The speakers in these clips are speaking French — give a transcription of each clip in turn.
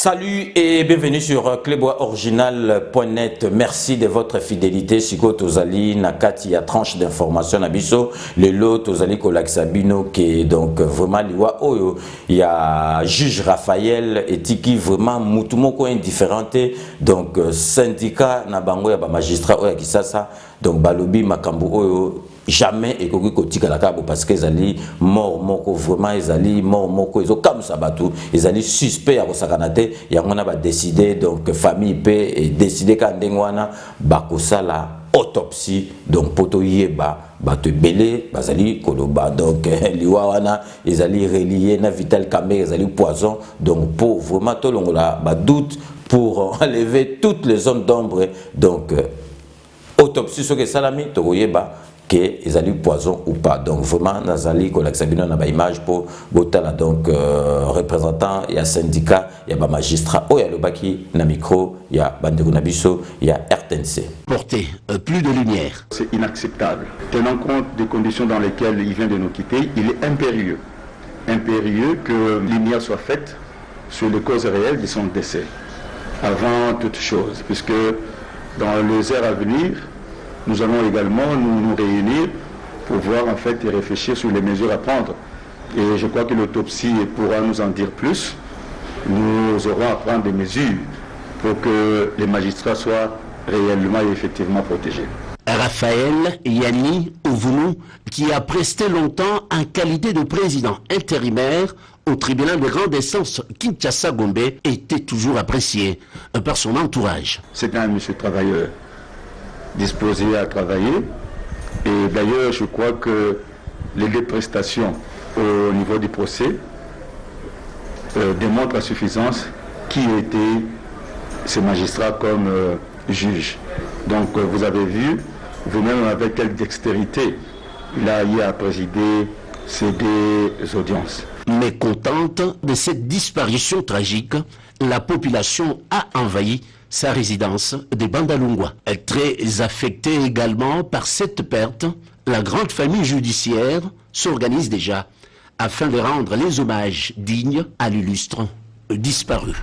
Salut et bienvenue sur cleboisoriginal.net. Merci de votre fidélité. Siko Tozali Nakati, il y a tranche d'information Nabiso. Le lot Tozali Kolaksabino qui est donc vraiment liwa. Oh, il y a juge Raphaël et Tiki vraiment Moutumoko indifférenté. Donc syndicat Nabango ya ba magistrat oya kisasa. Donc Balobi Makambu Oyo. Jamais et kotika la cabo parce qu'ils allaient mort moko vraiment ils allaient mort moko ils ont comme ça batou ils allaient suspect à Rosakanate et on a décidé donc famille paix et décidé quand dengwana bakosala autopsie donc poto yeba batu belé bazali koloba donc liwana ils allaient relier na vital camé ils allaient poison donc pour vraiment tout longola ba doute pour enlever toutes les zones d'ombre donc autopsie ce que salami to yeba ils allaient poison ou pas. Donc vraiment, nous allons collaxabino na ba image pour botala donc représentant, il y a syndicat, il y a magistrat, il y a le baki na micro, il y a bandeko nabiso, il y a RTNC. Porter plus de lumière. C'est inacceptable. Tenant compte des conditions dans lesquelles il vient de nous quitter, il est impérieux. Impérieux que lumière soit faite sur les causes réelles de son décès. Avant toute chose, puisque dans les heures à venir, nous allons également nous réunir pour voir en fait et réfléchir sur les mesures à prendre. Et je crois que l'autopsie pourra nous en dire plus. Nous aurons à prendre des mesures pour que les magistrats soient réellement et effectivement protégés. Raphaël Yanni Ouvoulou, qui a presté longtemps en qualité de président intérimaire au tribunal de grande instance Kinshasa-Gombe, était toujours apprécié par son entourage. C'est un monsieur travailleur, disposé à travailler, et d'ailleurs je crois que les deux prestations au niveau du procès démontrent à suffisance qui était ce magistrat comme juge. Donc vous avez vu vous-même avec quelle dextérité il a eu à présider ces deux audiences. Mécontente de cette disparition tragique, la population a envahi sa résidence de Bandalungwa. Très affectée également par cette perte, la grande famille judiciaire s'organise déjà afin de rendre les hommages dignes à l'illustre disparu.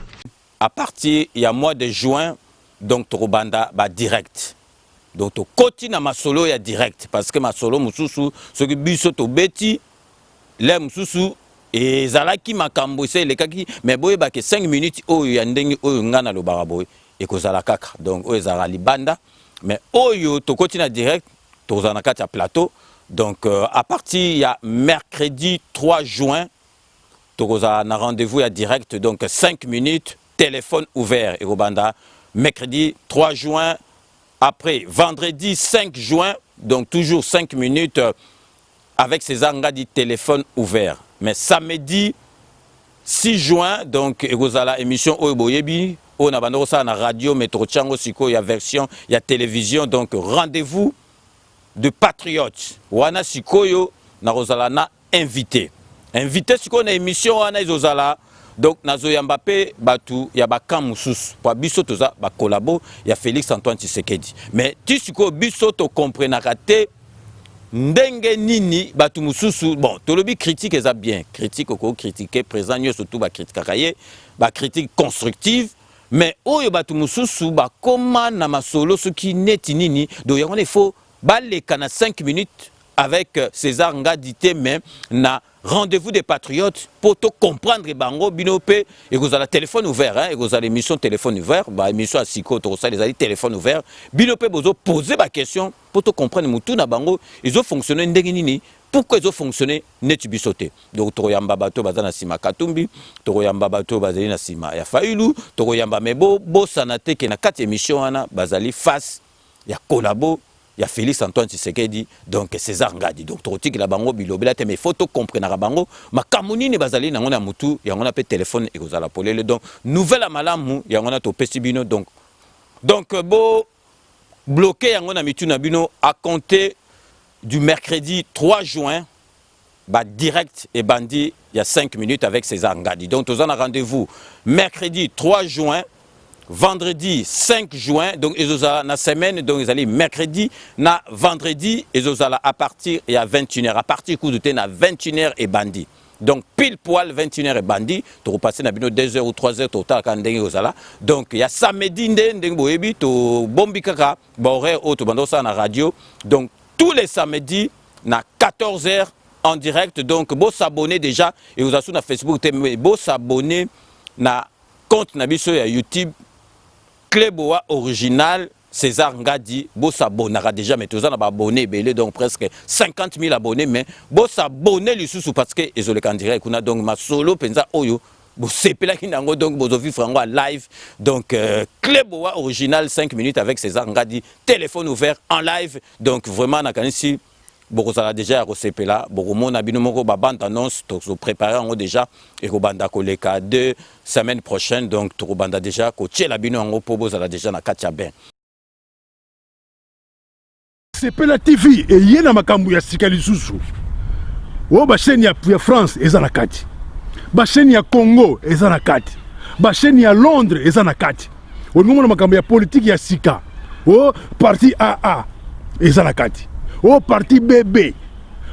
À partir il y a mois de juin, donc Torobanda va direct. Donc au quotidien ma solo il y a direct parce que ma solo mususu ce que biso to beti les mususu et zalaki makambo c'est les kaki mais boye ba que 5 minutes oyo ya ndenge oyo ngana lo baraboy et kozala kaka donc oyo ezala libanda mais oyo to continue direct tozana kati ya plateau donc à partir il y a mercredi 3 juin tokozala na rendez-vous ya direct donc 5 minutes téléphone ouvert et Robanda mercredi 3 juin après vendredi 5 juin donc toujours 5 minutes avec ces angadi téléphone ouvert mais samedi 6 juin donc ekozala émission oyo boyebi on a bandoko ça na radio métro tchango siko il y a version il y a télévision donc rendez-vous de patriotes wana sikoyo na rozala na invité siko na émission wana ezozala donc nazo ya Mbappé batu ya bakam mususu pour biso toza ba collabo ya Félix Antoine Tshisekedi mais ti siko biso to comprenaka te ndenge nini batu mususu bon tolobi critique eza bien critique oko critiquer présent nyo surtout ba critique kaye ba critique constructive mais oyo batu mususu ba koma na masolo soki neti nini do yango il faut baleka na 5 minutes avec César Ngadité mais na rendez-vous des patriotes pour te comprendre bango binope et vous avez téléphone ouvert hein et vous avez émission téléphone ouvert bah émission à Siko to ça les ali téléphone ouvert binope bozo poser ma question pour te comprendre mutu na bango ils ont fonctionné ndenge nini pourquoi ils ont fonctionné netu bisoté donc toroyamba bato bazana sima Katumbi toroyamba bato bazali na sima ya Fayulu toroyamba mebo bo sanate ke na 4 émissions ana bazali face ya collabo il y a Félix Antoine Tshisekedi donc César Ngadi donc trotique la bango bilobela te mais photo comprendre bango ma kamoni ne bazali na ngona mutu ya ngona pe téléphone et kozala polele donc nouvelle malamu ya ngona to pesibino donc bo bloqué ya ngona mitu na bino à compter du mercredi 3 juin bah direct et bandi il y a 5 minutes avec César Ngadi donc tous en rendez-vous mercredi 3 juin vendredi 5 juin, donc ils ont la semaine, donc ils allaient mercredi, na vendredi, ils ont à partir il y a 21h, à partir coup de thé na 21h et bandi. donc pile poil 21h et bandi to repasser na bino 2h ou 3h total quand ndenge ozala donc il y a samedi ndenge boyebi to bombi kaka ba horaire auto bando ça na radio donc tous les samedis na 14h en direct donc beau s'abonner déjà et vous avez na Facebook beau s'abonner na compte na biso ya YouTube Cléboa original César Ngadi, beau s'abonner déjà, mais tous en abonnés, donc presque 50 000 abonnés, mais beau s'abonner les sous parce que ils ont le candidat qu'on a donc ma solo penza oyo, beau c'est là qui n'a donc beau vivre franco live, donc Cléboa original 5 minutes avec César Ngadi, téléphone ouvert en live, donc vraiment na kanisi Borosala déjà à là, Boromon a binomoko bande annonce, donc se préparer en déjà et Robanda Koleka 2 semaines prochaines, donc Robanda déjà coaché la bino en pour Bozala déjà na Katiaben. Sepela TV et yena makambu ya sika lisusu. O ba chaîne ya France eza na kati. Ba chaîne ya Congo eza na kati. Ba chaîne ya Londres eza na kati. O ngomona makambu ya politique ya sika. O parti AA eza na kati. O parti BB.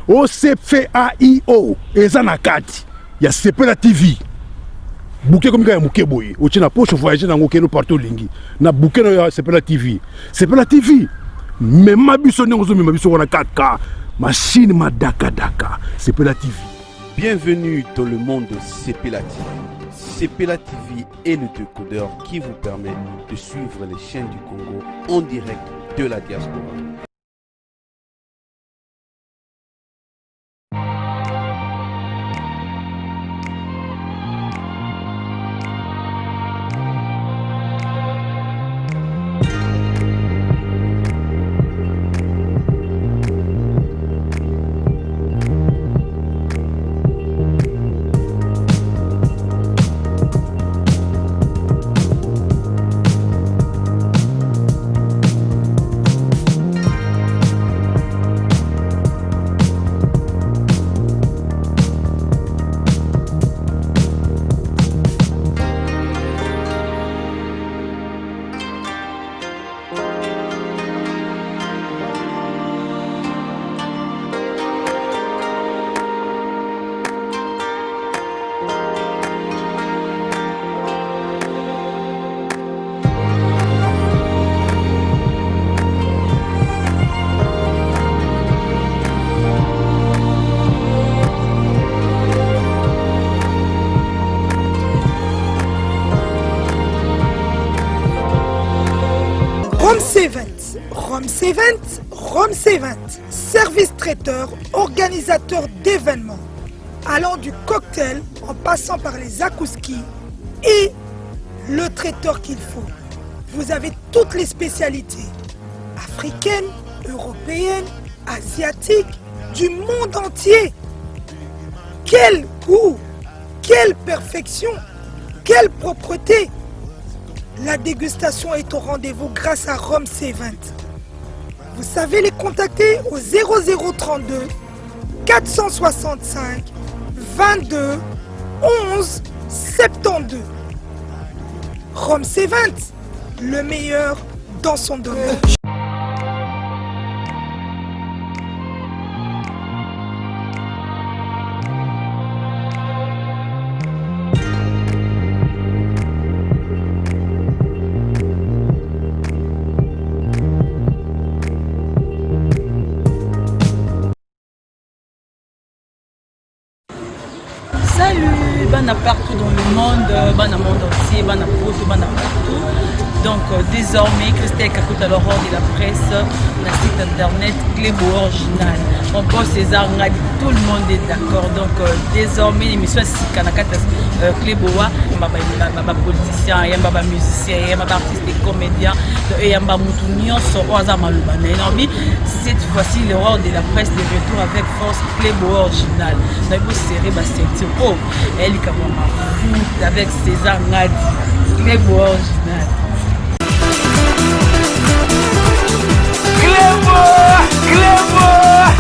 O CFAIO eza na kati. Ya Sepela TV. Bouquet comme ya muke boye. O tina poche voyager na ngokelo partout lingi. Na bouquet no ya Sepela TV. Sepela TV. Mais ma biso n'engo mais ma biso on a 4K machine ma daka Sepela TV. Bienvenue dans le monde de Sepela TV. Sepela TV est le décodeur qui vous permet de suivre les chaînes du Congo en direct de la diaspora. Rome C20, service traiteur, organisateur d'événements, allant du cocktail en passant par les akouskis et le traiteur qu'il faut. Vous avez toutes les spécialités, africaines, européennes, asiatiques, du monde entier. Quel goût, quelle perfection, quelle propreté. La dégustation est au rendez-vous grâce à Rome C20. Vous savez les contacter au 0032 465 22 11 72. Rome C20, le meilleur dans son domaine. Salut, bana partout dans le monde, bana monde entier, bana poto, bana partout. Donc désormais, Christelle Kakuta l'aurore de la presse, la site internet Cléboa original. Mon boss César Ngadi, tout le monde est d'accord. Donc désormais, l'émission est Kanakata Cléboa, il y a des politiciens, il y a des musiciens, il y a des artistes et comédiens, il y a des moutonions sur cette fois-ci, l'aurore de la presse de retour avec force Cléboa original. Dans une série, c'est elle est comme un avec César Ngadi, Cléboa original. Cléboa,